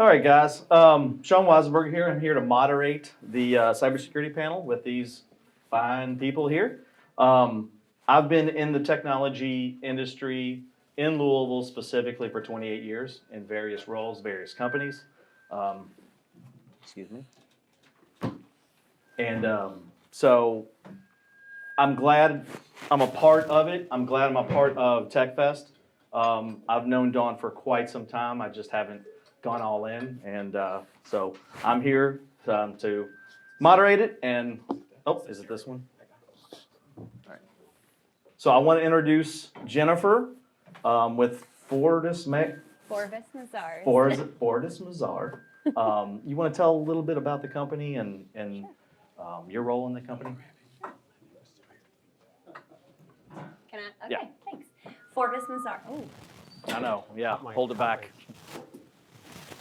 All right, guys. Sean Weisenburger here. I'm here to moderate the cybersecurity panel with these fine people here. I've been in the technology industry in Louisville specifically for 28 years in various roles, various companies. Excuse me. And so I'm glad I'm a part of it. I'm glad I'm a part of TECHFEST. I've known Dawn for quite some time. I just haven't gone all in. And so I'm here to moderate it. And, oh, is it this one? All right. So I want to introduce Jennifer with Forvis Mazars. Forvis Mazars. You want to tell a little bit about the company and your role in the company? Can I? Okay, Yeah. thanks. Forvis Mazars. Oh. I know, yeah, hold it back.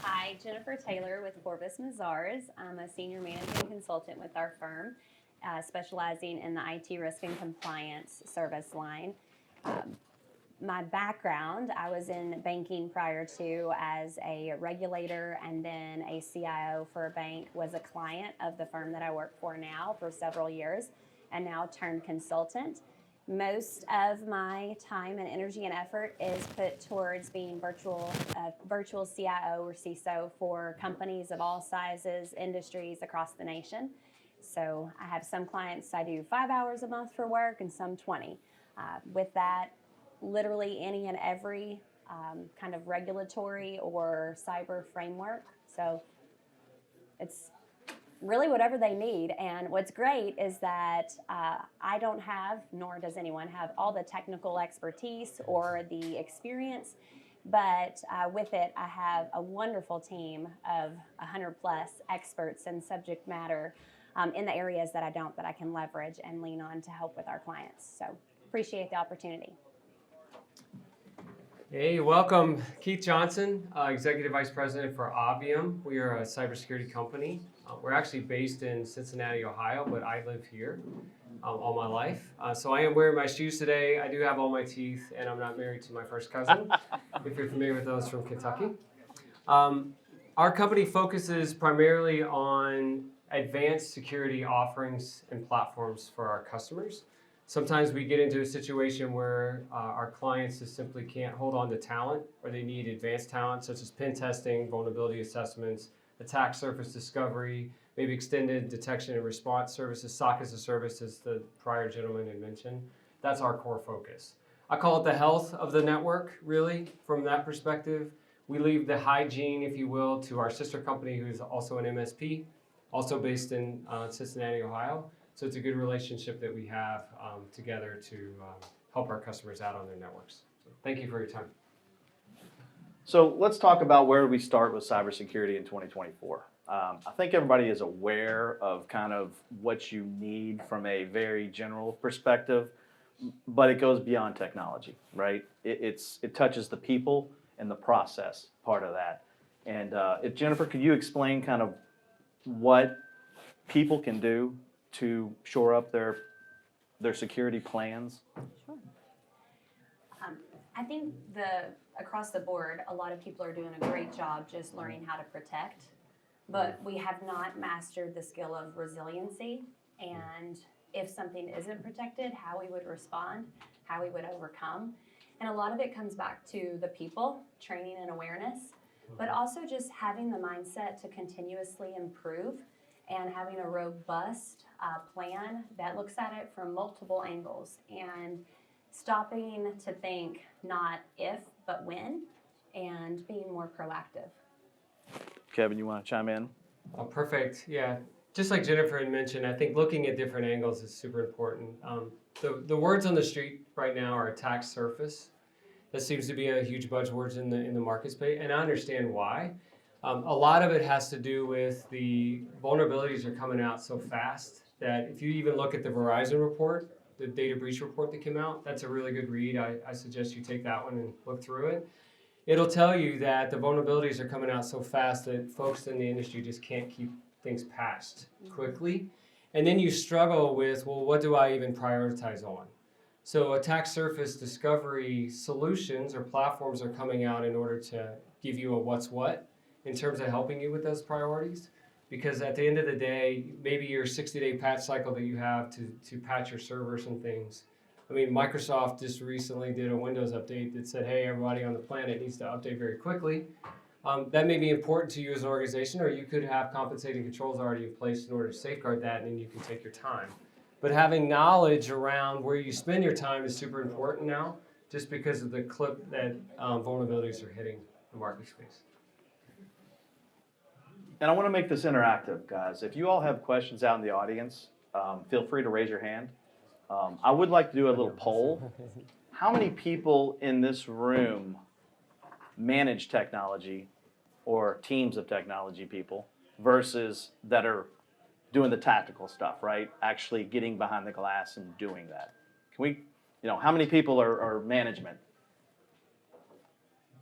Hi, Jennifer Taylor with Forvis Mazars. I'm a senior managing consultant with our firm, specializing in the IT risk and compliance service line. My background, I was in banking prior to as a regulator and then a CIO for a bank, was a client of the firm that I work for now for several years, and now turned consultant. Most of my time and energy and effort is put towards being virtual CIO or CISO for companies of all sizes, industries across the nation. So I have some clients I do 5 hours a month for work and some 20. With that, literally any and every kind of regulatory or cyber framework. So it's really whatever they need. And what's great is that I don't have, nor does anyone have, all the technical expertise or the experience, but with it, I have a wonderful team of 100 plus experts in subject matter in the areas that I can leverage and lean on to help with our clients. So appreciate the opportunity. Hey, welcome. Keith Johnson, Executive Vice President for Obviam. We are a cybersecurity company. We're actually based in Cincinnati, Ohio, but I live here all my life. So I am wearing my shoes today. I do have all my teeth, and I'm not married to my first cousin, if you're familiar with those from Kentucky. Our company focuses primarily on advanced security offerings and platforms for our customers. Sometimes we get into a situation where our clients just simply can't hold on to talent, or they need advanced talent such as pen testing, vulnerability assessments, attack surface discovery, maybe extended detection and response services, SOC as a service, as the prior gentleman had mentioned. That's our core focus. I call it the health of the network, really, from that perspective. We leave the hygiene, if you will, to our sister company, who's also an MSP, also based in Cincinnati, Ohio. So it's a good relationship that we have together to help our customers out on their networks. So thank you for your time. So let's talk about where we start with cybersecurity in 2024. I think everybody is aware of kind of what you need from a very general perspective, but it goes beyond technology, right? It touches the people and the process part of that. And Jennifer, could you explain kind of what people can do to shore up their security plans? Sure. I think across the board, a lot of people are doing a great job just learning how to protect, but we have not mastered the skill of resiliency, and if something isn't protected, how we would respond, how we would overcome. And a lot of it comes back to the people, training and awareness, but also just having the mindset to continuously improve and having a robust plan that looks at it from multiple angles and stopping to think not if, but when, and being more proactive. Kevin, you want to chime in? Oh, perfect. Yeah. Just like Jennifer had mentioned, I think looking at different angles is super important. The words on the street right now are attack surface. That seems to be a huge buzzword in the market space, and I understand why. A lot of it has to do with the vulnerabilities are coming out so fast that if you even look at the Verizon report, the data breach report that came out, that's a really good read. I suggest you take that one and look through it. It'll tell you that the vulnerabilities are coming out so fast that folks in the industry just can't keep things patched quickly. And then you struggle with, well, what do I even prioritize on? So attack surface discovery solutions or platforms are coming out in order to give you a what's what in terms of helping you with those priorities. Because at the end of the day, maybe your 60-day patch cycle that you have to patch your servers and things. I mean, Microsoft just recently did a Windows update that said, hey, everybody on the planet needs to update very quickly. That may be important to you as an organization, or you could have compensating controls already in place in order to safeguard that, and then you can take your time. But having knowledge around where you spend your time is super important now, just because of the clip that vulnerabilities are hitting the market space. And I want to make this interactive, guys. If you all have questions out in the audience, feel free to raise your hand. I would like to do a little poll. How many people in this room manage technology or teams of technology people versus that are doing the tactical stuff, right? Actually getting behind the glass and doing that. Can we, how many people are management?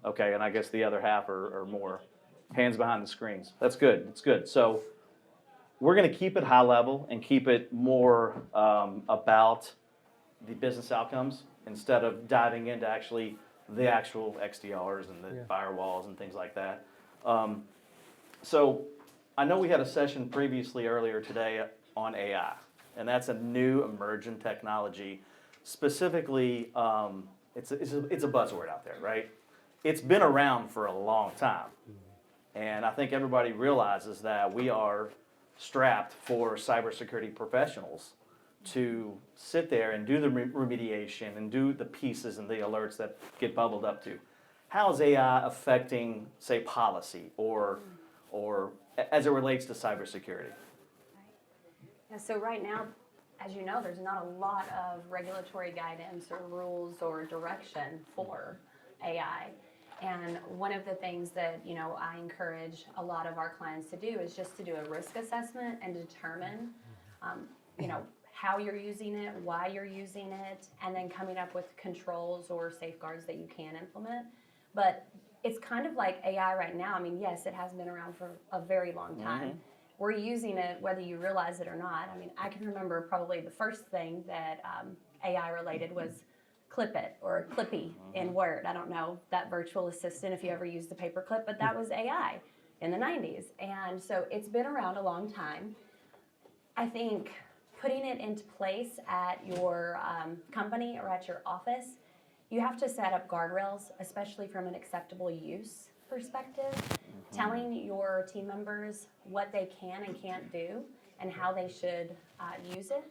Okay, and I guess the other half are more hands behind the screens. That's good, that's good. So we're gonna keep it high level and keep it more about the business outcomes instead of diving into the actual XDRs and the firewalls and things like that. So I know we had a session previously earlier today on AI, and that's a new emergent technology. Specifically, it's a buzzword out there, right? It's been around for a long time. And I think everybody realizes that we are strapped for cybersecurity professionals to sit there and do the remediation and do the pieces and the alerts that get bubbled up to. How is AI affecting, say, policy or as it relates to cybersecurity? Yeah, so right now, as you know, there's not a lot of regulatory guidance or rules or direction for AI. And one of the things that, I encourage a lot of our clients to do is just to do a risk assessment and determine, how you're using it, why you're using it, and then coming up with controls or safeguards that you can implement. But it's kind of like AI right now. I mean, yes, it has been around for a very long time. Mm-hmm. We're using it whether you realize it or not. I mean, I can remember probably the first thing that AI related was Clip It or Clippy in Word. I don't know that virtual assistant if you ever used the paperclip, but that was AI in the 90s. And so it's been around a long time. I think putting it into place at your company or at your office, you have to set up guardrails, especially from an acceptable use perspective, telling your team members what they can and can't do and how they should use it.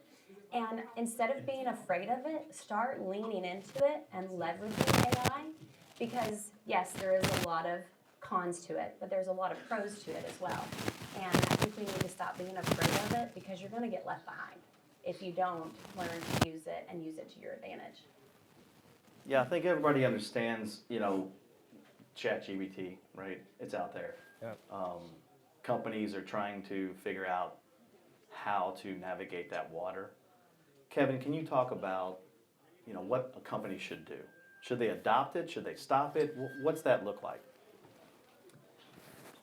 And instead of being afraid of it, start leaning into it and leveraging AI, because yes, there is a lot of cons to it, but there's a lot of pros to it as well. And I think we need to stop being afraid of it, because you're going to get left behind if you don't learn to use it and use it to your advantage. Yeah, I think everybody understands, ChatGPT, right? It's out there. Yep. Companies are trying to figure out how to navigate that water. Kevin, can you talk about, what a company should do? Should they adopt it? Should they stop it? What's that look like?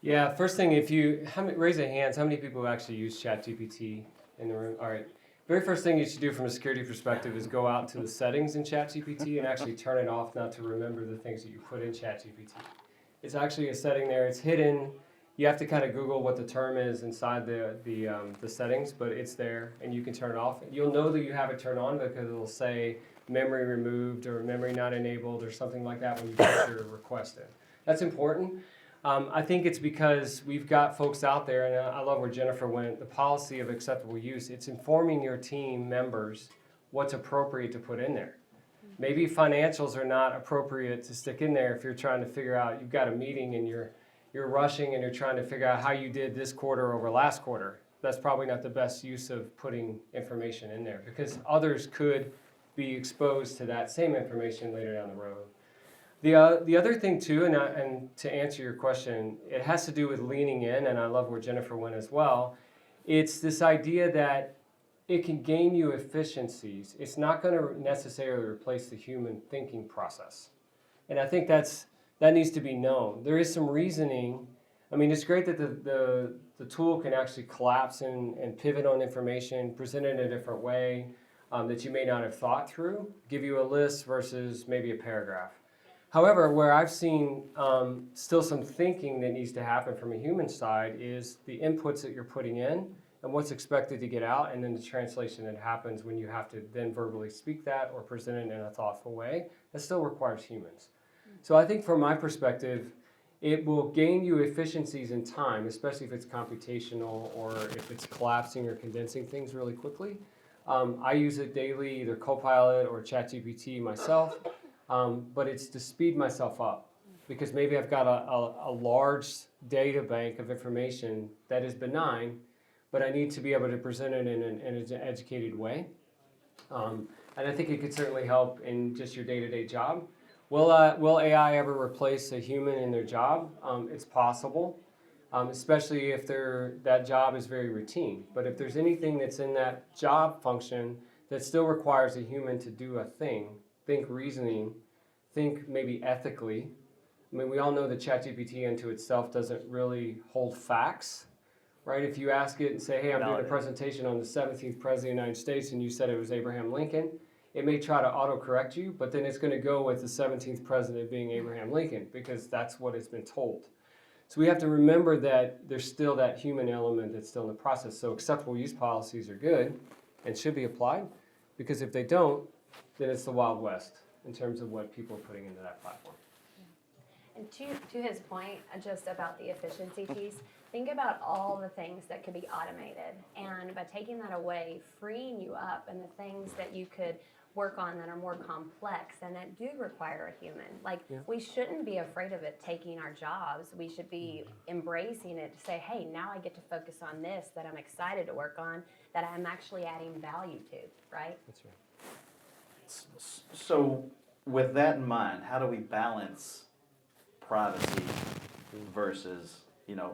Yeah, first thing, raise your hands, how many people actually use ChatGPT in the room? All right. Very first thing you should do from a security perspective is go out to the settings in ChatGPT and actually turn it off, not to remember the things that you put in ChatGPT. It's actually a setting there. It's hidden. You have to kind of Google what the term is inside the settings, but it's there, and you can turn it off. You'll know that you have it turned on because it'll say memory removed or memory not enabled or something like that when you put your request in. That's important. I think it's because we've got folks out there, and I love where Jennifer went, the policy of acceptable use. It's informing your team members what's appropriate to put in there. Maybe financials are not appropriate to stick in there if you're trying to figure out, you've got a meeting and you're rushing and you're trying to figure out how you did this quarter over last quarter. That's probably not the best use of putting information in there, because others could be exposed to that same information later down the road. The other thing too, and to answer your question, it has to do with leaning in, and I love where Jennifer went as well. It's this idea that it can gain you efficiencies. It's not going to necessarily replace the human thinking process. And I think that needs to be known. There is some reasoning. I mean, it's great that the tool can actually collapse and pivot on information, present it in a different way that you may not have thought through, give you a list versus maybe a paragraph. However, where I've seen still some thinking that needs to happen from a human side is the inputs that you're putting in and what's expected to get out, and then the translation that happens when you have to then verbally speak that or present it in a thoughtful way. That still requires humans. So I think from my perspective, it will gain you efficiencies in time, especially if it's computational or if it's collapsing or condensing things really quickly. I use it daily, either Copilot or ChatGPT myself, but it's to speed myself up because maybe I've got a large data bank of information that is benign, but I need to be able to present it in an educated way. And I think it could certainly help in just your day-to-day job. Will AI ever replace a human in their job? It's possible, especially if that job is very routine. But if there's anything that's in that job function that still requires a human to do a thing, think reasoning, think maybe ethically. I mean, we all know that ChatGPT unto itself doesn't really hold facts, right? If you ask it and say, hey, I'm doing a presentation on the 17th President of the United States, and you said it was Abraham Lincoln, it may try to auto-correct you, but then it's going to go with the 17th president being Abraham Lincoln because that's what it's been told. So we have to remember that there's still that human element that's still in the process. So acceptable use policies are good and should be applied, because if they don't, then it's the Wild West in terms of what people are putting into that platform. And to his point, just about the efficiency piece, think about all the things that could be automated. And by taking that away, freeing you up, and the things that you could work on that are more complex and that do require a human. Like, we shouldn't be afraid of it taking our jobs. We should be embracing it to say, hey, now I get to focus on this that I'm excited to work on, that I'm actually adding value to, right? That's right. So with that in mind, how do we balance privacy versus,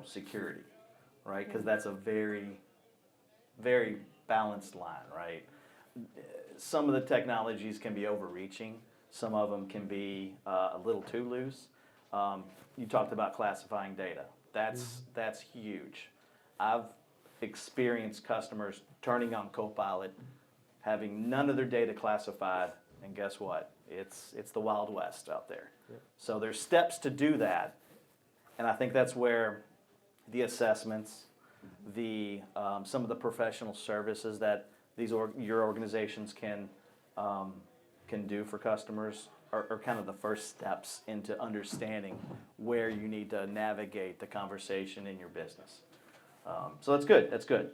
security, right? Because that's a very, very balanced line, right? Some of the technologies can be overreaching. Some of them can be a little too loose. You talked about classifying data. That's huge. I've experienced customers turning on Copilot, having none of their data classified, and guess what? It's the Wild West out there. So there's steps to do that, and I think that's where the assessments, some of the professional services that your organizations can do for customers are kind of the first steps into understanding where you need to navigate the conversation in your business. So that's good. That's good.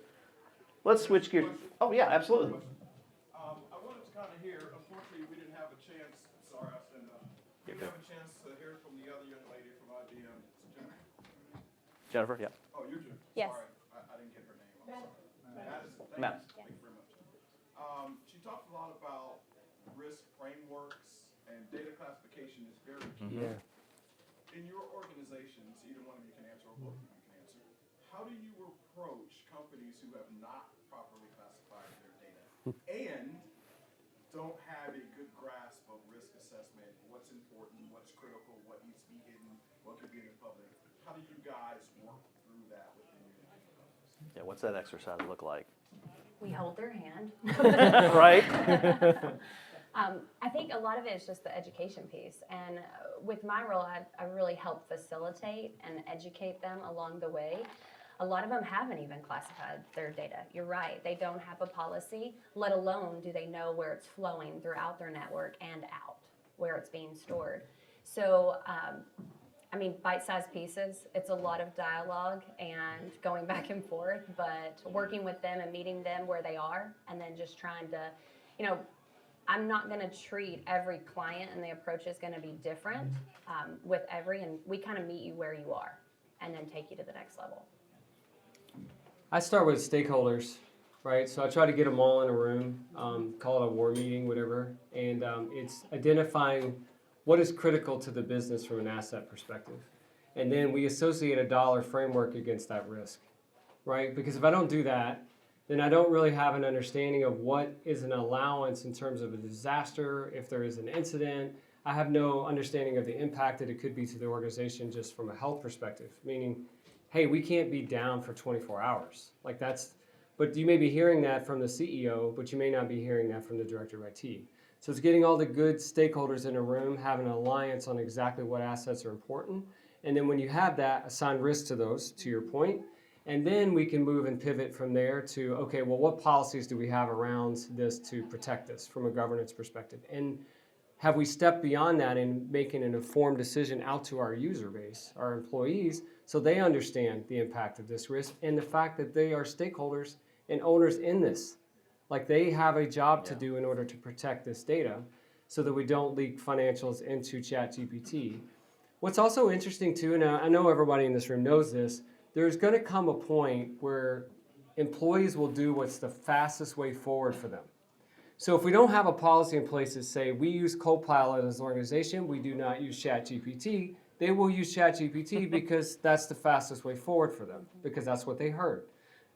Let's switch gears. Oh yeah, absolutely. I wanted to kind of hear. Unfortunately, we didn't have a chance. Sorry, I stand up. We didn't have a chance to hear from the other young lady from IBM. Jennifer, yeah. Oh, you're Jennifer. Yes. Sorry, I didn't get her name. I'm sorry. Matt. Thank you very much. She talked a lot about risk frameworks, and data classification is very key. Yeah. In your organizations, either one of you can answer or both of you can answer, how do you approach companies who have not properly classified their data and don't have a good grasp of risk assessment, what's important, what's critical, what needs to be hidden, what could be in the public? How do you guys work through that within your companies? Yeah, what's that exercise look like? We hold their hand. Right? I think a lot of it is just the education piece. And with my role, I really help facilitate and educate them along the way. A lot of them haven't even classified their data. You're right. They don't have a policy, let alone do they know where it's flowing throughout their network and out, where it's being stored. So, bite-sized pieces. It's a lot of dialogue and going back and forth, but working with them and meeting them where they are, and then just trying to, I'm not going to treat every client, and the approach is going to be different with and we kind of meet you where you are and then take you to the next level. I start with stakeholders, right? So I try to get them all in a room, call it a war meeting, whatever, and it's identifying what is critical to the business from an asset perspective. And then we associate a dollar framework against that risk, right? Because if I don't do that, then I don't really have an understanding of what is an allowance in terms of a disaster, if there is an incident. I have no understanding of the impact that it could be to the organization just from a health perspective, meaning, hey, we can't be down for 24 hours. But you may be hearing that from the CEO, but you may not be hearing that from the director of IT. So it's getting all the good stakeholders in a room, having an alliance on exactly what assets are important. And then when you have that, assign risk to those, to your point. And then we can move and pivot from there to, okay, well, what policies do we have around this to protect this from a governance perspective? And have we stepped beyond that in making an informed decision out to our user base, our employees, so they understand the impact of this risk and the fact that they are stakeholders and owners in this? Like they have a job to do in order to protect this data so that we don't leak financials into ChatGPT. What's also interesting too, and I know everybody in this room knows this, there's going to come a point where employees will do what's the fastest way forward for them. So if we don't have a policy in place that say we use Copilot as an organization, we do not use ChatGPT, they will use ChatGPT because that's the fastest way forward for them, because that's what they heard.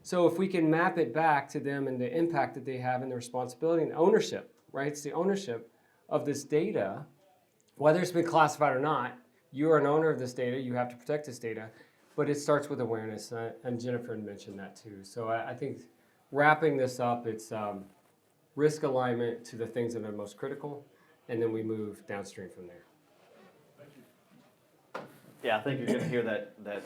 So if we can map it back to them and the impact that they have and the responsibility and ownership, right? It's the ownership of this data, whether it's been classified or not. You are an owner of this data. You have to protect this data. But it starts with awareness, and Jennifer mentioned that too. So I think wrapping this up, it's risk alignment to the things that are most critical, and then we move downstream from there. Yeah, I think you're going to hear that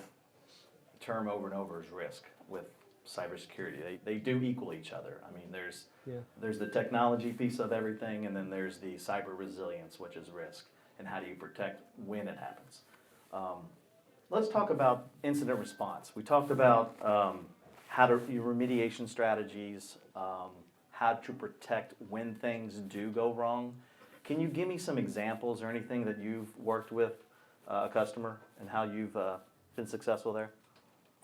term over and over is risk with cybersecurity. They do equal each other. I mean, there's the technology piece of everything, and then there's the cyber resilience, which is risk, and how do you protect when it happens. Let's talk about incident response. We talked about your remediation strategies, how to protect when things do go wrong. Can you give me some examples or anything that you've worked with a customer and how you've been successful there?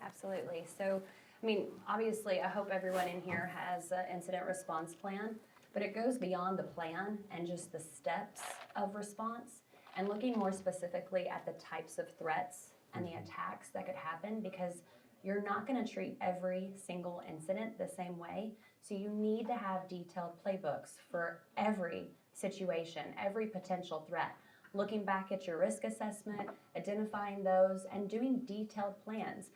Absolutely. So, I mean, obviously, I hope everyone in here has an incident response plan, but it goes beyond the plan and just the steps of response and looking more specifically at the types of threats and the attacks that could happen, because you're not going to treat every single incident the same way. So you need to have detailed playbooks for every situation, every potential threat. Looking back at your risk assessment, identifying those, and doing detailed plans.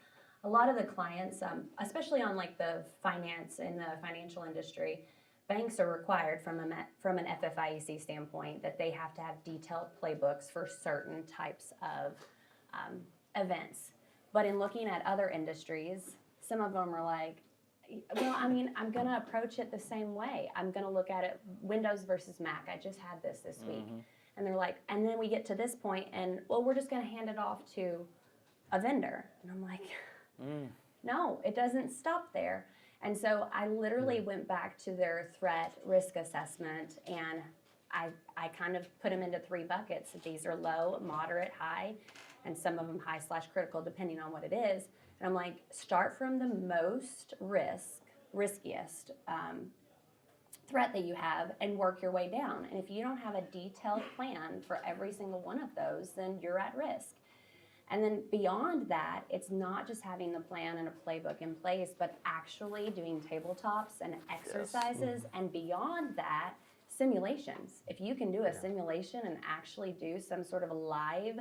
A lot of the clients, especially on like the finance in the financial industry, banks are required from an FFIEC standpoint that they have to have detailed playbooks for certain types of events. But in looking at other industries, some of them are like, well, I mean, I'm going to approach it the same way. I'm going to look at it Windows versus Mac. I just had this week. And they're like, and then we get to this point and, well, we're just going to hand it off to a vendor. And I'm like, no, it doesn't stop there. And so I literally went back to their threat risk assessment, and I kind of put them into 3 buckets. These are low, moderate, high, and some of them high/critical depending on what it is. And I'm like, start from the most riskiest threat that you have and work your way down. And if you don't have a detailed plan for every single one of those, then you're at risk. And then beyond that, it's not just having the plan and a playbook in place, but actually doing tabletops and exercises. And beyond that, simulations. If you can do a simulation and actually do some sort of a live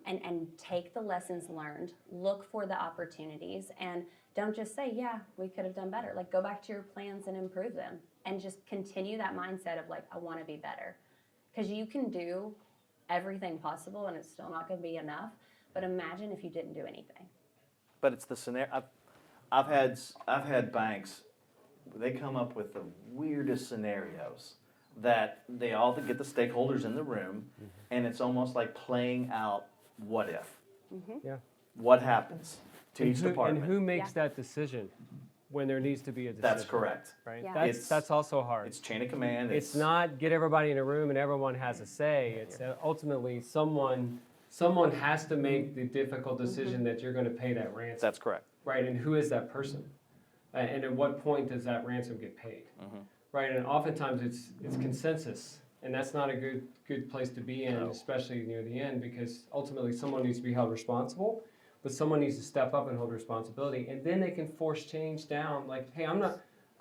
and take the lessons learned, look for the opportunities, and don't just say, yeah, we could have done better. Like, go back to your plans and improve them, and just continue that mindset of like, I want to be better. Because you can do everything possible and it's still not going to be enough. But imagine if you didn't do anything. But it's the scenario. I've had banks, they come up with the weirdest scenarios that they all get the stakeholders in the room, and it's almost like playing out what if. Yeah. What happens to each department. And who makes that decision when there needs to be a decision? That's correct. Right. Yeah. That's also hard. It's chain of command. It's not get everybody in a room and everyone has a say. It's ultimately someone has to make the difficult decision that you're going to pay that ransom. That's correct. Right, and who is that person? And at what point does that ransom get paid? Right, and oftentimes it's consensus, and that's not a good place to be in, especially near the end, because ultimately someone needs to be held responsible, but someone needs to step up and hold responsibility, and then they can force change down. Like, hey,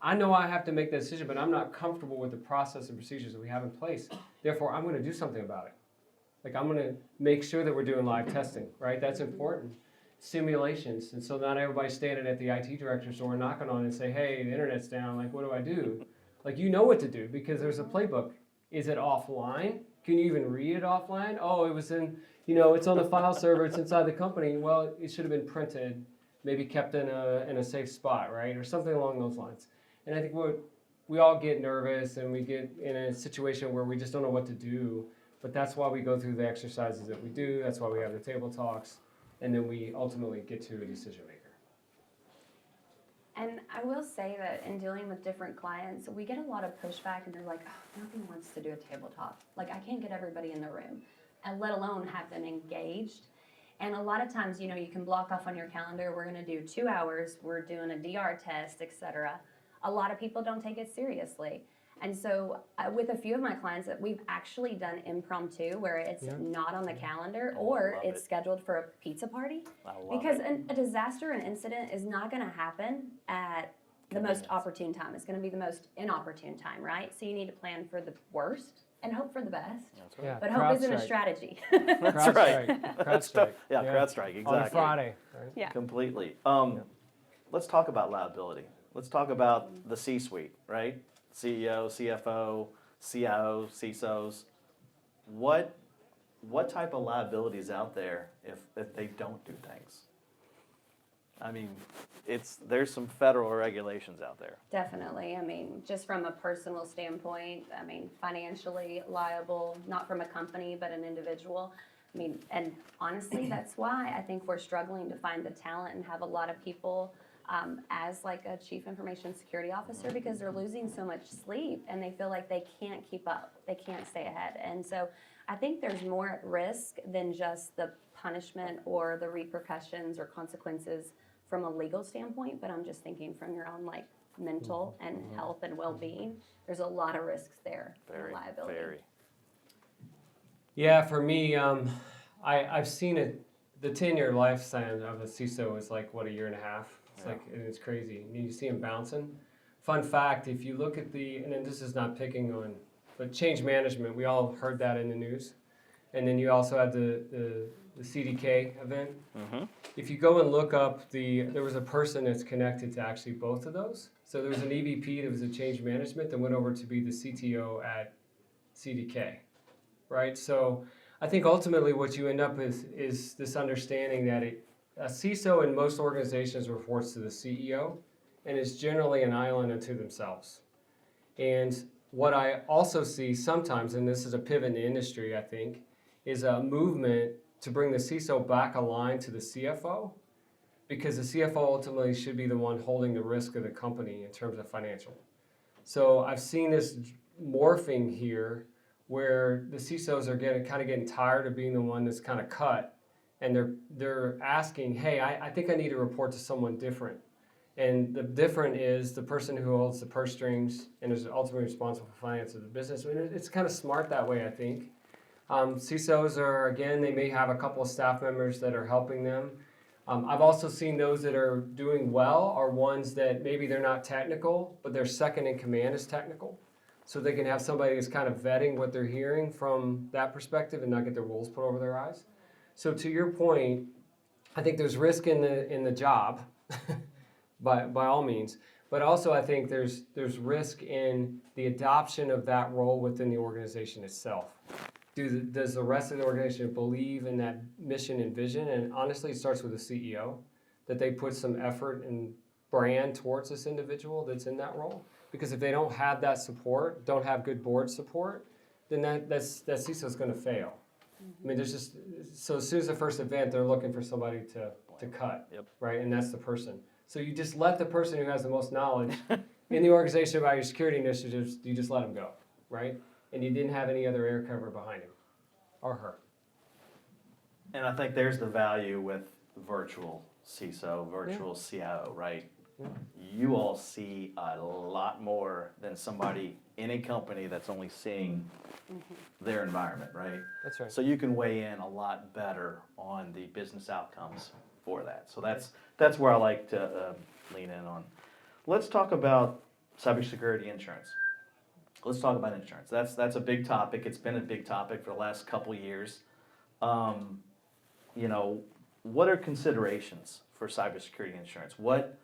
I know I have to make that decision, but I'm not comfortable with the process and procedures that we have in place. Therefore, I'm going to do something about it. Like, I'm going to make sure that we're doing live testing, right? That's important. Simulations, and so not everybody's standing at the IT director's door knocking on and say, hey, the internet's down, like, what do I do? Like, you know what to do because there's a playbook is it offline? Can you even read it offline? Oh, it was in, it's on the file server, it's inside the company. Well, it should have been printed, maybe kept in a safe spot, right? Or something along those lines. And I think we all get nervous and we get in a situation where we just don't know what to do. But that's why we go through the exercises that we do. That's why we have the table talks. And then we ultimately get to a decision maker. And I will say that in dealing with different clients, we get a lot of pushback and they're like, oh, nobody wants to do a tabletop. Like, I can't get everybody in the room, and let alone have them engaged. And a lot of times, you can block off on your calendar, we're gonna do 2 hours, we're doing a DR test, etc. A lot of people don't take it seriously. And so with a few of my clients, that we've actually done impromptu, where it's not on the calendar, or love it's it. scheduled for a pizza party. I love Because it. a disaster, an incident is not gonna happen at the most opportune time. It's gonna be the most inopportune time, right? So you need to plan for the worst and hope for the best. That's right. Yeah, But hope isn't a strategy. That's right. CrowdStrike. Yeah, CrowdStrike, exactly. On Friday. Right? Yeah. Completely. Let's talk about liability. Let's talk about the C-suite, right? CEO, CFO, CIO, CISOs. What type of liability is out there if they don't do things? I mean, there's some federal regulations out there. Definitely. I mean, just from a personal standpoint, I mean, financially liable, not from a company, but an individual. I mean, and honestly, that's why I think we're struggling to find the talent and have a lot of people as like a chief information security officer, because they're losing so much sleep and they feel like they can't keep up, they can't stay ahead. And so I think there's more at risk than just the punishment or the repercussions or consequences from a legal standpoint, but I'm just thinking from your own like mental and health and well-being. There's a lot of risks there for liability. Very. Yeah, for me, I've seen it. The 10-year lifespan of a CISO is like, what, a year and a half? It's like, it's crazy. And you see them bouncing. Fun fact, if you look at and then this is not picking on, but change management, we all heard that in the news. And then you also had the CDK event. Mm-hmm. If you go and look up there was a person that's connected to actually both of those. So there was an EVP that was a change management that went over to be the CTO at CDK, right? So I think ultimately what you end up is this understanding that a CISO in most organizations reports to the CEO and is generally an island unto themselves. And what I also see sometimes, and this is a pivot in the industry, I think, is a movement to bring the CISO back aligned to the CFO, because the CFO ultimately should be the one holding the risk of the company in terms of financial. So I've seen this morphing here where the CISOs are getting tired of being the one that's kind of cut, and they're asking, hey, I think I need to report to someone different. And the different is the person who holds the purse strings and is ultimately responsible for finance of the business. I mean, it's kind of smart that way, I think. CISOs are, again, they may have a couple of staff members that are helping them. I've also seen those that are doing well are ones that maybe they're not technical, but their second in command is technical. So they can have somebody who's kind of vetting what they're hearing from that perspective and not get their wolves put over their eyes. So to your point, I think there's risk in the job, by all means, but also I think there's risk in the adoption of that role within the organization itself. Does the rest of the organization believe in that mission and vision? And honestly, it starts with the CEO, that they put some effort and brand towards this individual that's in that role. Because if they don't have that support, don't have good board support, then that CISO is going to fail. I mean, there's just, so as soon as the first event, they're looking for somebody to cut, right? And that's the person. So you just let the person who has the most knowledge in the organization about your security initiatives, you just let them go, right? And you didn't have any other air cover behind him or her. And I think there's the value with virtual CISO, virtual CIO, right? Yeah. You all see a lot more than somebody in a company that's only seeing their environment, right? That's right. So you can weigh in a lot better on the business outcomes for that. So that's where I like to lean in on. Let's talk about cybersecurity insurance. Let's talk about insurance. That's a big topic. It's been a big topic for the last couple years. You know, what are considerations for cybersecurity insurance? What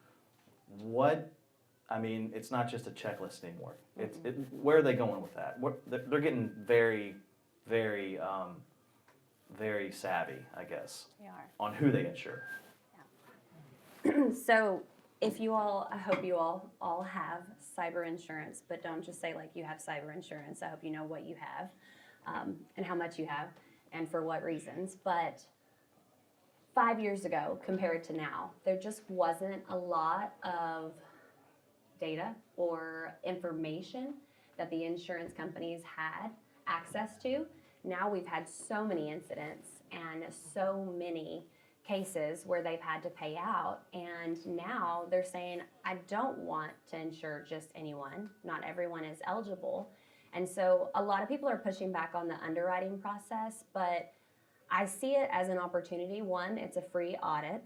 I mean, it's not just a checklist anymore. Where are they going with that? They're getting very, very, very savvy, I guess, They are. on who they insure. So if you all, I hope you all have cyber insurance, but don't just say like you have cyber insurance. I hope you know what you have, and how much you have and for what reasons. But 5 years ago compared to now, there just wasn't a lot of data or information that the insurance companies had access to. Now we've had so many incidents and so many cases where they've had to pay out, and now they're saying, I don't want to insure just anyone. Not everyone is eligible. And so a lot of people are pushing back on the underwriting process, but I see it as an opportunity. One, it's a free audit.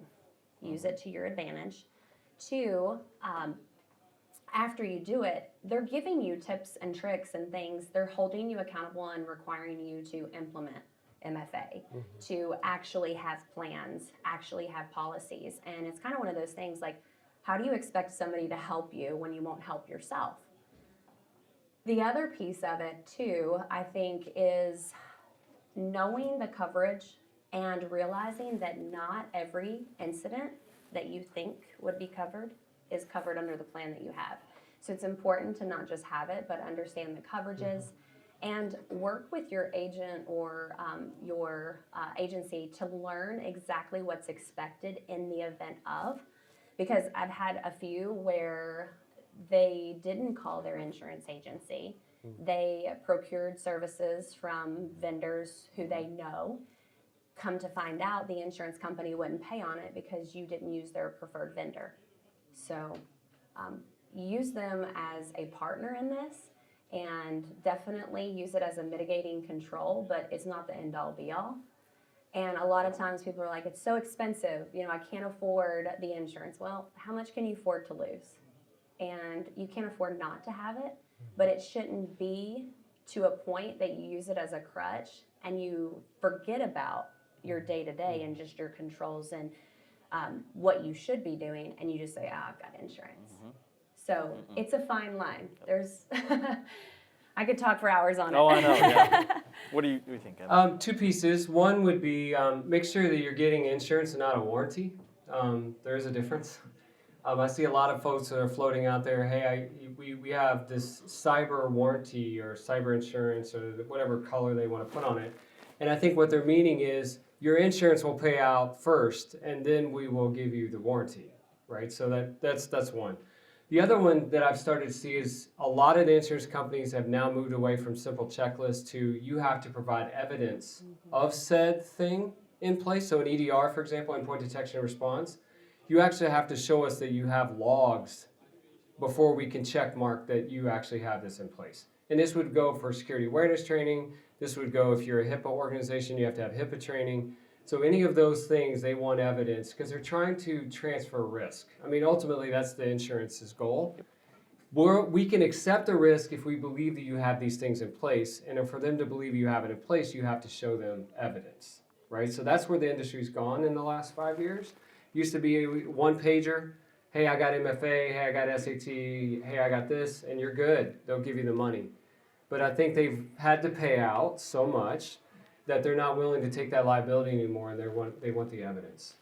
Use it to your advantage. Two, after you do it, they're giving you tips and tricks and things. They're holding you accountable and requiring you to implement MFA, to actually have plans, actually have policies. And it's kind of one of those things like, how do you expect somebody to help you when you won't help yourself? The other piece of it too, I think, is knowing the coverage and realizing that not every incident that you think would be covered is covered under the plan that you have. So it's important to not just have it, but understand the coverages and work with your agent or your agency to learn exactly what's expected in the event of. Because I've had a few where they didn't call their insurance agency. They procured services from vendors who they know. Come to find out, the insurance company wouldn't pay on it because you didn't use their preferred vendor. So use them as a partner in this, and definitely use it as a mitigating control, but it's not the end-all be-all. And a lot of times people are like, it's so expensive, I can't afford the insurance. Well, how much can you afford to lose? And you can't afford not to have it, but it shouldn't be to a point that you use it as a crutch and you forget about your day-to-day and just your controls and what you should be doing, and you just say, I've got insurance. So it's a fine line. There's, I could talk for hours on it. Oh, I know, yeah. What do you think, Kevin? Two pieces. One would be make sure that you're getting insurance and not a warranty. There is a difference. I see a lot of folks that are floating out there, hey, we have this cyber warranty or cyber insurance or whatever color they want to put on it. And I think what they're meaning is your insurance will pay out first, and then we will give you the warranty, right? So that's one. The other one that I've started to see is a lot of the insurance companies have now moved away from simple checklists to you have to provide evidence of said thing in place. So an EDR, for example, endpoint detection and response, you actually have to show us that you have logs before we can check mark that you actually have this in place. And this would go for security awareness training. This would go if you're a HIPAA organization, you have to have HIPAA training. So any of those things, they want evidence because they're trying to transfer risk. I mean, ultimately, that's the insurance's goal. We can accept the risk if we believe that you have these things in place. And for them to believe you have it in place, you have to show them evidence, right? So that's where the industry's gone in the last 5 years. Used to be a one pager. Hey, I got MFA. Hey, I got SAT. Hey, I got this. And you're good. They'll give you the money. But I think they've had to pay out so much that they're not willing to take that liability anymore. They want the evidence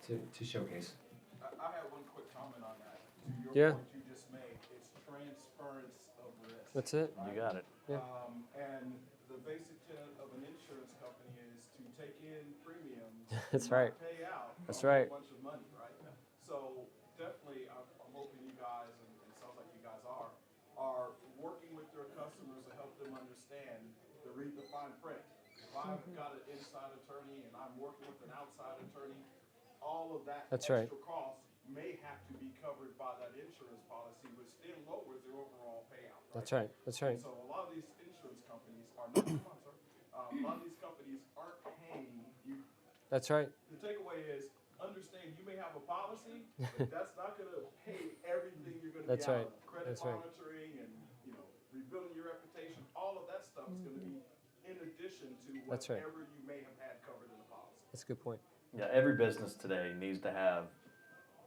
to showcase. I have one quick comment on that. To Yeah. your point you just made, it's transference of risk. That's it. You got it. Yeah. And the basic tenet of an insurance company is to take in premiums. That's and right. not pay out. That's a right. bunch of money, right? So definitely, I'm hoping you guys, and it sounds like you guys are working with their customers to help them understand the read the fine print. If I've got an inside attorney and I'm working with an outside attorney, all of that That's extra right. cost may have to be covered by that insurance policy, which then lowers their overall payout. That's right. That's right. So a lot of these insurance companies are not, come on, sir. A lot of these companies aren't paying you. That's right. The takeaway is understand you may have a policy, but that's not going to pay everything you're going to That's get right. out of credit That's right. monitoring and rebuilding your reputation. All of that stuff is going to be in addition to That's right. whatever you may have had covered in the policy. That's a good point. Yeah, every business today needs to have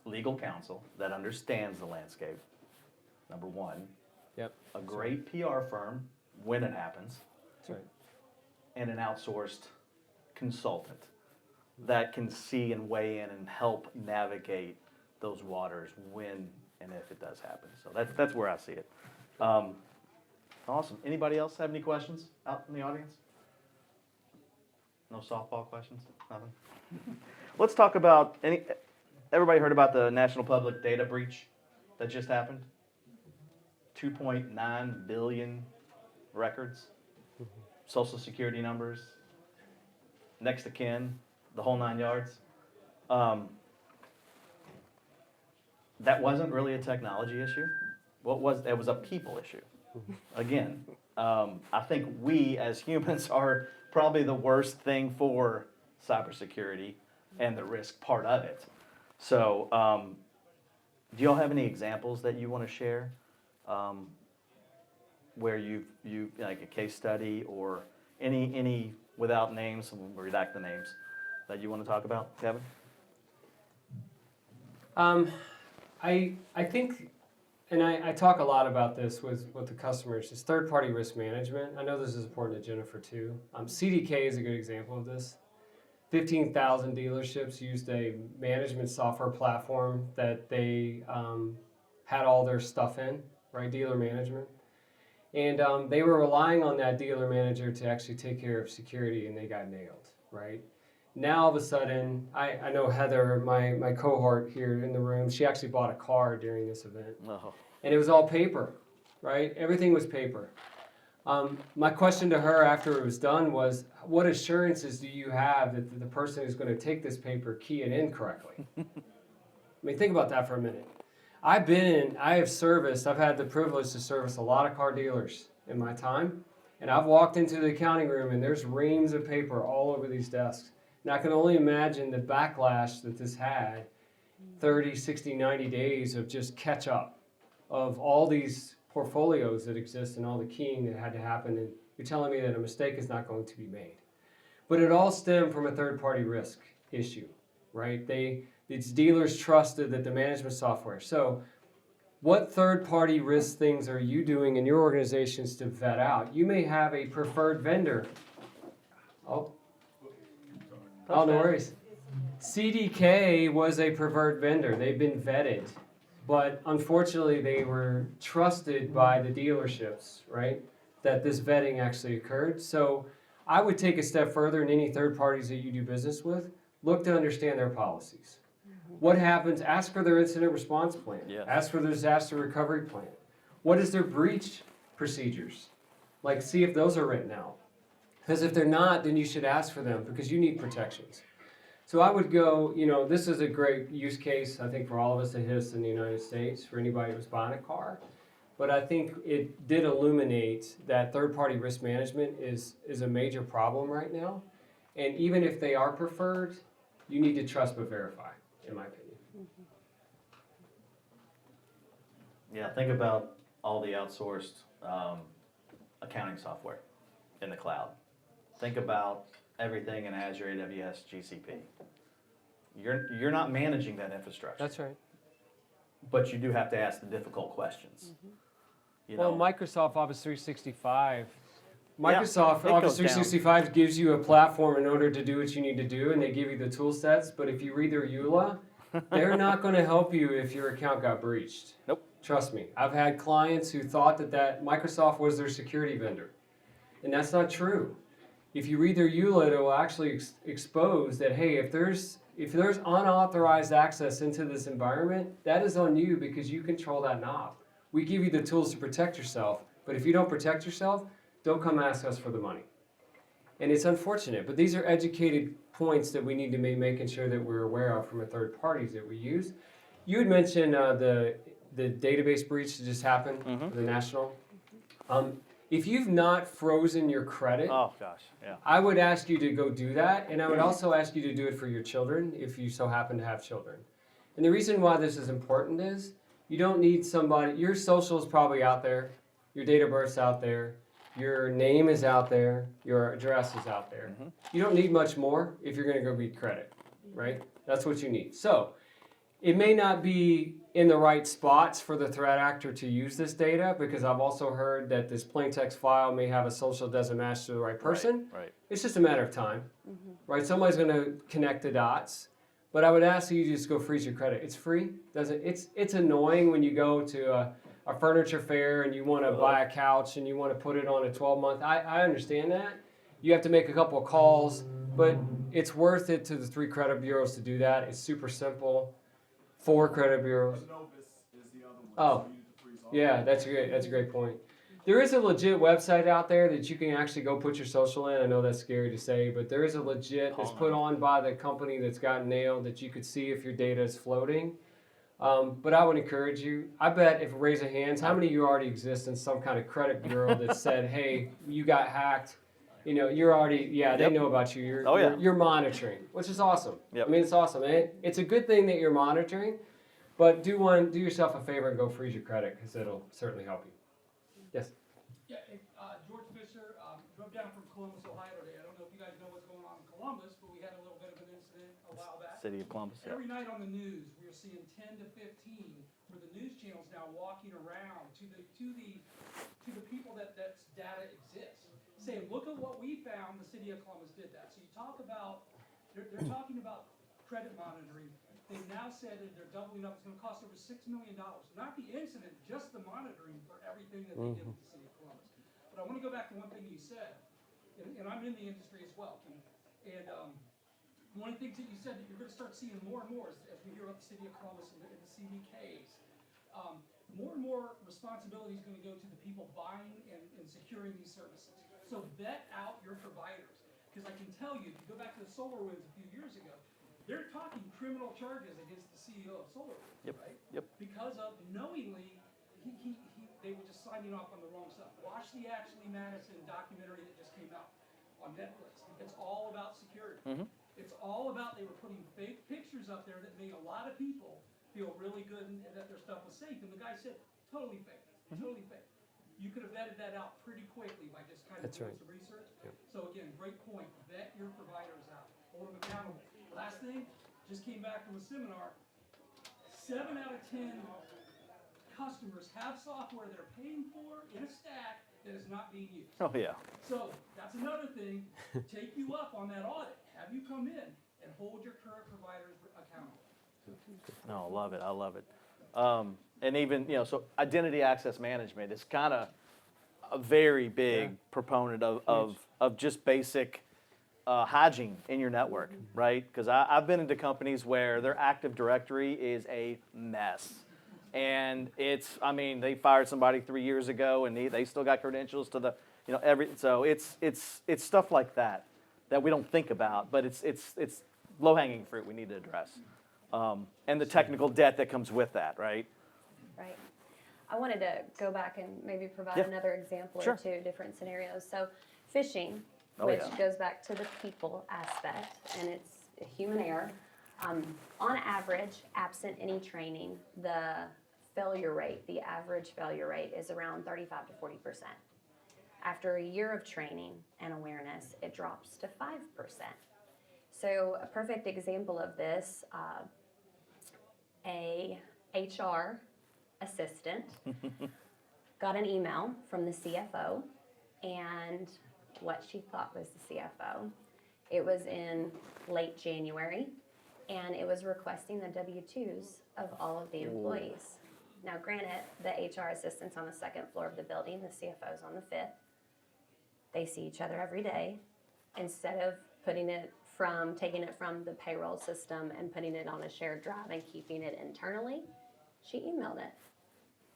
legal counsel that understands the landscape number one, Yep. a great PR firm when it happens, That's right. and an outsourced consultant that can see and weigh in and help navigate those waters when and if it does happen. So that's where I see it. Awesome. Anybody else have any questions out in the audience? No softball questions? Nothing? Let's talk about everybody heard about the national public data breach that just happened? 2.9 billion records, social security numbers, next of kin, the whole 9 yards. That wasn't really a technology issue. It was a people issue. Again, I think we as humans are probably the worst thing for cybersecurity and the risk part of it. So, do y'all have any examples that you want to share, where you like a case study or any without names, we'll redact the names, that you want to talk about, Kevin? I think, and I talk a lot about this with the customers, is third-party risk management. I know this is important to Jennifer too. CDK is a good example of this. 15,000 dealerships used a management software platform that they had all their stuff in, right, dealer management. And they were relying on that dealer manager to actually take care of security, and they got nailed, right? Now, all of a sudden, I know Heather, my cohort here in the room, she actually bought a car during this event. Oh. And it was all paper, right? Everything was paper. My question to her after it was done was, what assurances do you have that the person who's going to take this paper key it in correctly? I mean, think about that for a minute. I've had the privilege to service a lot of car dealers in my time. And I've walked into the accounting room and there's reams of paper all over these desks. And I can only imagine the backlash that this had, 30, 60, 90 days of just catch up of all these portfolios that exist and all the keying that had to happen. And you're telling me that a mistake is not going to be made. But it all stemmed from a third-party risk issue, right? These dealers trusted that the management software. So what third-party risk things are you doing in your organizations to vet out? You may have a preferred vendor. Oh, no worries. CDK was a preferred vendor. They've been vetted. But unfortunately, they were trusted by the dealerships, right? That this vetting actually occurred. So I would take a step further in any third parties that you do business with. Look to understand their policies. What happens? Ask for their incident response plan. Yes. Ask for their disaster recovery plan. What is their breach procedures? Like, see if those are written out. Because if they're not, then you should ask for them because you need protections. So I would go, this is a great use case, I think, for all of us that hit us in the United States, for anybody who's buying a car. But I think it did illuminate that third-party risk management is a major problem right now. And even if they are preferred, you need to trust but verify, in my opinion. Yeah, think about all the outsourced accounting software in the cloud. Think about everything in Azure, AWS, GCP. You're not managing that infrastructure. That's right. But you do have to ask the difficult questions. Well, Microsoft Office 365. Microsoft it Office goes down. 365 gives you a platform in order to do what you need to do, and they give you the tool sets. But if you read their EULA, they're not going to help you if your account got breached. Nope. Trust me. I've had clients who thought that Microsoft was their security vendor, and that's not true. If you read their EULA, it will actually expose that, hey, if there's unauthorized access into this environment, that is on you because you control that knob. We give you the tools to protect yourself, but if you don't protect yourself, don't come ask us for the money. And it's unfortunate, but these are educated points that we need to be making sure that we're aware of from a third parties that we use. You had mentioned the database breach that just happened, the national. If you've not frozen your credit, Oh, gosh, yeah. I would ask you to go do that, and I would also ask you to do it for your children if you so happen to have children. And the reason why this is important is you don't need somebody, your social is probably out there, your date of birth's out there, your name is out there, your address is out there. You don't need much more if you're going to go read credit, right? That's what you need. So it may not be in the right spots for the threat actor to use this data, because I've also heard that this plain text file may have a social doesn't match to the right person. Right. It's just a matter of time, right? Somebody's going to connect the dots. But I would ask you to just go freeze your credit. It's free. It's annoying when you go to a furniture fair and you want to buy a couch and you want to put it on a 12-month. I understand that. You have to make a couple of calls, but it's worth it to the 3 credit bureaus to do that. It's super simple. 4 credit bureaus. Novus is the other one. Oh, So you need to freeze all yeah, that's a great point. There is a legit website out there that you can actually go put your social in. I know that's scary to say, but there is a legit that's put on by the company that's got nailed that you could see if your data is floating. But I would encourage you. I bet if raise of hands, how many of you already exist in some kind of credit bureau that said, "Hey, you got hacked." You know, you're already, they know about you. You're monitoring, which is awesome. Yep. I mean, it's awesome. It's a good thing that you're monitoring, but do yourself a favor and go freeze your credit, because it'll certainly help you. Yes. Yeah, George Fisher, drove down from Columbus, Ohio today. I don't know if you guys know what's going on in Columbus, but we had a little bit of an incident a while back. City of Columbus. Yeah. Every night on the news, we are seeing 10 to 15 where the news channels now walking around to the people that data exists, saying, look at what we found. The city of Columbus did that. So you talk about, they're talking about credit monitoring. They've now said that they're doubling up. It's going to cost over $6 million. Not the incident, just the monitoring for everything that they did with the city of Columbus. But I want to go back to one thing you said, and I'm in the industry as well. And one of the things that you said that you're going to start seeing more and more as we hear about the city of Columbus and the CDKs. More and more responsibility is going to go to the people buying and securing these services. So vet out your providers. Because I can tell you, if you go back to the SolarWinds a few years ago, they're talking criminal charges against the CEO of SolarWinds, right? Yep. Because of knowingly, they were just signing off on the wrong stuff. Watch the Ashley Madison documentary that just came out on Netflix. It's all about security. It's all about they were putting fake pictures up there that made a lot of people feel really good and that their stuff was safe. And the guy said, totally fake, totally fake. You could have vetted that out pretty quickly by just kind of doing some research. Yep. So again, great point. Vet your providers out. Hold them accountable. Last thing, just came back from a seminar. 7 out of 10 customers have software they're paying for in a stack that is not being used. Oh yeah. So that's another thing. Take you up on that audit. Have you come in and hold your current providers accountable. No, I love it. And even, so identity access management is kind of a very big proponent of just basic hygiene in your network, right? Because I've been into companies where their Active Directory is a mess. And they fired somebody 3 years ago and they still got credentials to the, so it's stuff like that we don't think about, but it's low-hanging fruit we need to address. And the technical debt that comes with that, right? Right. I wanted to go back and maybe provide Yeah. another example Sure. or two, different scenarios. So phishing, Oh, which yeah. goes back to the people aspect, and it's a human error. On average, absent any training, the average failure rate is around 35 to 40%. After a year of training and awareness, it drops to 5%. So a perfect example of this, a HR assistant got an email from the CFO, and what she thought was the CFO. It was in late January, and it was requesting the W-2s of all of the employees. Now, granted, the HR assistant's on the second floor of the building, the CFO's on the 5th. They see each other every day. Instead of taking it from the payroll system and putting it on a shared drive and keeping it internally, she emailed it.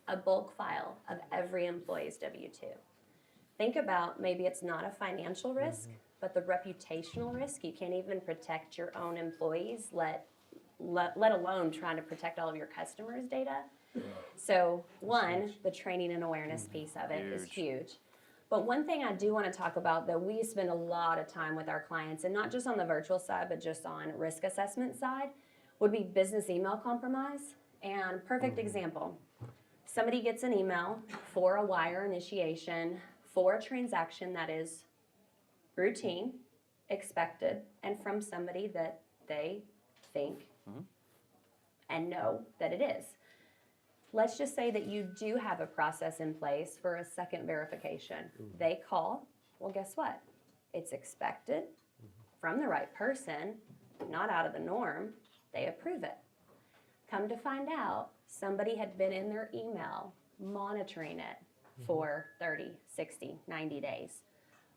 A bulk file of every employee's W-2. Think about, maybe it's not a financial risk, but the reputational risk. You can't even protect your own employees, let alone trying to protect all of your customers' data. So one, the training and awareness piece of it is huge. But one thing I do want to talk about that we spend a lot of time with our clients, and not just on the virtual side, but just on risk assessment side, would be business email compromise. And perfect example, somebody gets an email for a wire initiation for a transaction that is routine, expected, and from somebody that they think and know that it is. Let's just say that you do have a process in place for a second verification. They call, well, guess what? It's expected from the right person, not out of the norm. They approve it. Come to find out, somebody had been in their email monitoring it for 30, 60, 90 days,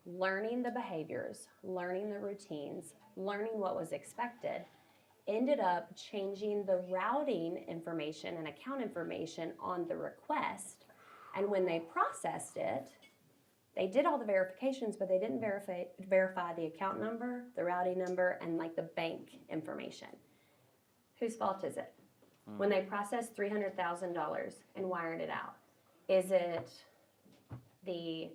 learning the behaviors, learning the routines, learning what was expected, ended up changing the routing information and account information on the request. And when they processed it, they did all the verifications, but they didn't verify the account number, the routing number, and like the bank information. Whose fault is it? When they processed $300,000 and wired it out, is it the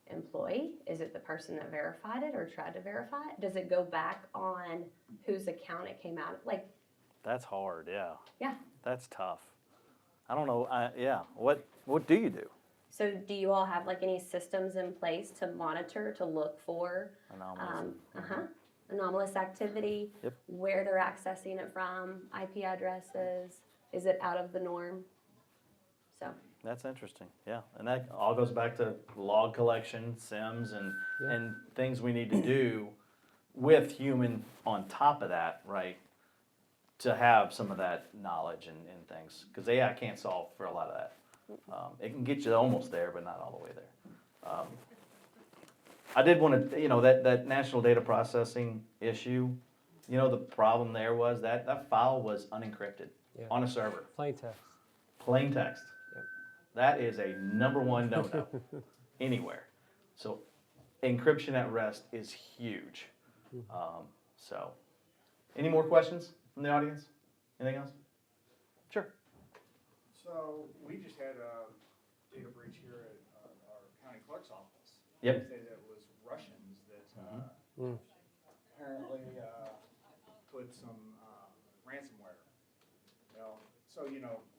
employee? Is it the person that verified it or tried to verify it? Does it go back on whose account it came out of? Like, That's hard, yeah. yeah. That's tough. I don't know, yeah. What do you do? So do you all have like any systems in place to monitor, to look for Anomalous. anomalous activity? Yep. Where they're accessing it from, IP addresses? Is it out of the norm? So, That's interesting, yeah. And that all goes back to log collection, SIMs, and things we need to do with human on top of that, right? To have some of that knowledge and things. Because AI can't solve for a lot of that. It can get you almost there, but not all the way there. I did want to, that national data processing issue, the problem there was that file was unencrypted on a server. Plain text. Plain text. Yep. That is a number one no-no anywhere. So encryption at rest is huge. So, any more questions from the audience? Anything else? Sure. So we just had a data breach here at our county clerk's office. Yep. They say that it was Russians that apparently put some ransomware. Well, so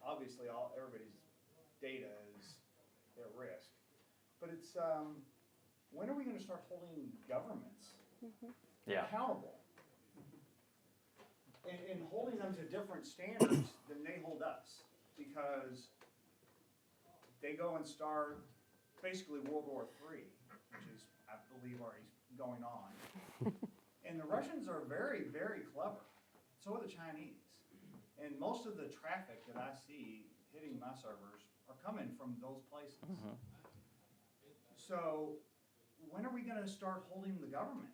obviously everybody's data is at risk, but it's when are we going to start holding governments accountable and holding them to different standards than they hold us? Because they go and start basically World War III, which is, I believe, already going on. And the Russians are very, very clever. So are the Chinese. And most of the traffic that I see hitting my servers are coming from those places. So when are we going to start holding the government?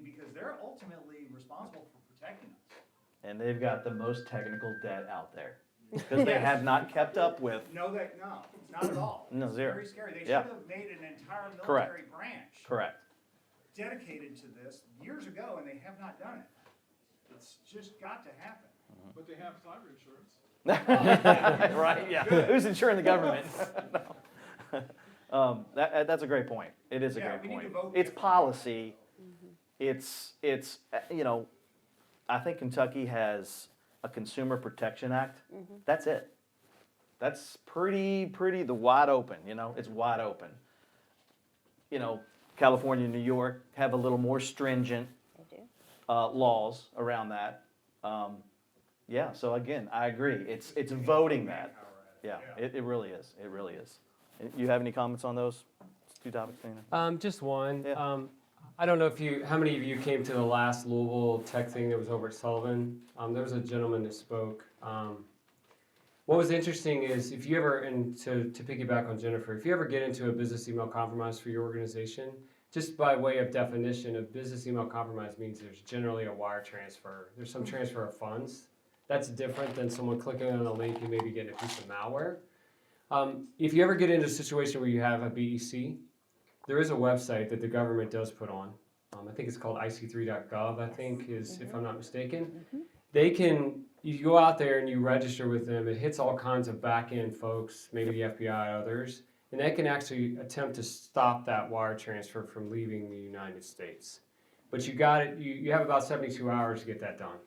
Because they're ultimately responsible for protecting us. And they've got the most technical debt out there. Because they have not kept up with. No, not at all. No, It's zero. very scary. They Yeah. should have made an entire Correct. military branch Correct. dedicated to this years ago, and they have not done it. It's just got to happen. But they have cyber insurance. Right, yeah. Who's insuring the government? No. That's a great point. It is a Yeah, great we need to point. vote It's differently. policy. It's I think Kentucky has a Consumer Protection Act. That's it. That's pretty the wide open, it's wide open. California and New York have a little more stringent they do. laws around that. Yeah, so again, I agree. It's voting that. Yeah, it really is. It really is. You have any comments on those two topics, Dana? Just one. Yeah. I don't know how many of you came to the last Louisville tech thing that was over at Sullivan. There was a gentleman that spoke. What was interesting is if you ever, and to piggyback on Jennifer, if you ever get into a business email compromise for your organization, just by way of definition, a business email compromise means there's generally a wire transfer. There's some transfer of funds. That's different than someone clicking on a link and maybe getting a piece of malware. If you ever get into a situation where you have a BEC, there is a website that the government does put on. I think it's called ic3.gov, I think, if I'm not mistaken. You go out there and you register with them. It hits all kinds of back-end folks, maybe the FBI, others, and they can actually attempt to stop that wire transfer from leaving the United States. But you have about 72 hours to get that done.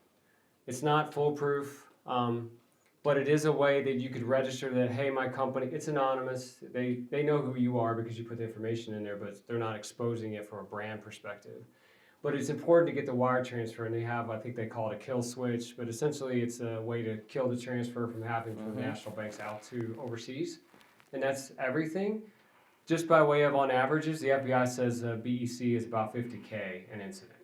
It's not foolproof, but it is a way that you could register that, hey, my company, it's anonymous. They know who you are because you put the information in there, but they're not exposing it from a brand perspective. But it's important to get the wire transfer, and they have, I think they call it a kill switch, but essentially it's a way to kill the transfer from happening from the national banks out to overseas. And that's everything. Just by way of on averages, the FBI says BEC is about $50K an incident.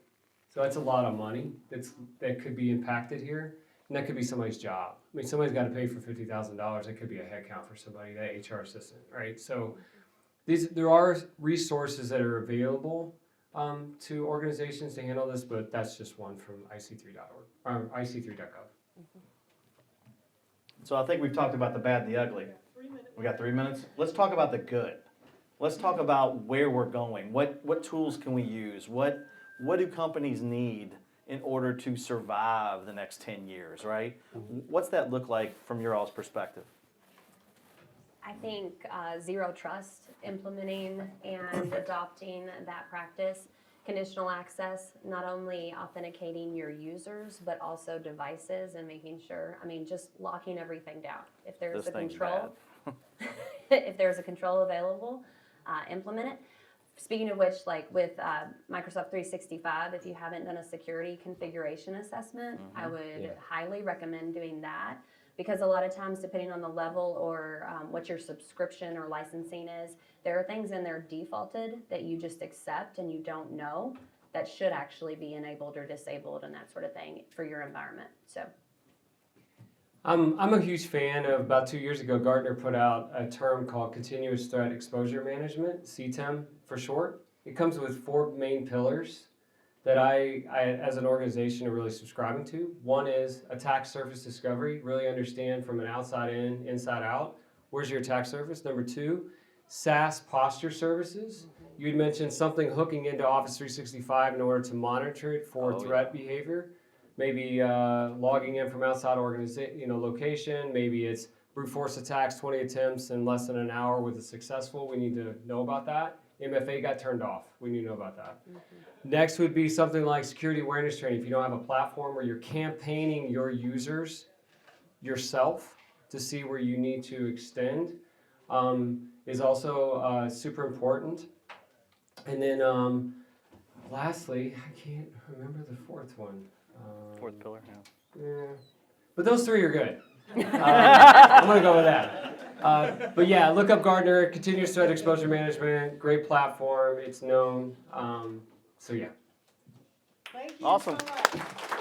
So that's a lot of money that could be impacted here, and that could be somebody's job. I mean, somebody's got to pay for $50,000. It could be a headcount for somebody, that HR assistant, right? So there are resources that are available to organizations to handle this, but that's just one from IC3.org or IC3.gov. So I think we've talked about the bad and the ugly. We got 3 minutes. Let's talk about the good. Let's talk about where we're going. What tools can we use? What do companies need in order to survive the next 10 years, right? What's that look like from your all's perspective? I think zero trust, implementing and adopting that practice, conditional access, not only authenticating your users, but also devices and making sure, just locking everything down. If there's This a thing's control, if there's a control available, implement it. Speaking of which, like with Microsoft 365, if you haven't done a security configuration assessment, I would highly recommend doing that. Because a lot of times, depending on the level or what your subscription or licensing is, there are things in there defaulted that you just accept and you don't know that should actually be enabled or disabled and that sort of thing for your environment. So, I'm a huge fan of, about 2 years ago, Gartner put out a term called Continuous Threat Exposure Management, CTEM for short. It comes with 4 main pillars that I as an organization are really subscribing to. One is attack surface discovery, really understand from an outside in, inside out, where's your attack surface. Number 2, SaaS posture services. You'd mentioned something hooking into Office 365 in order to monitor it for threat behavior. Maybe logging in from outside location. Maybe it's brute force attacks, 20 attempts in less than an hour with a successful. We need to know about that. MFA got turned off. We need to know about that. Next would be something like security awareness training. If you don't have a platform where you're campaigning your users yourself to see where you need to extend, is also super important. And then lastly, I can't remember the 4th one. 4th pillar, yeah. Yeah. But those 3 are good. I'm going to go with that. But yeah, look up Gartner, Continuous Threat Exposure Management, great platform, it's known. So yeah. Thank you Awesome. so much.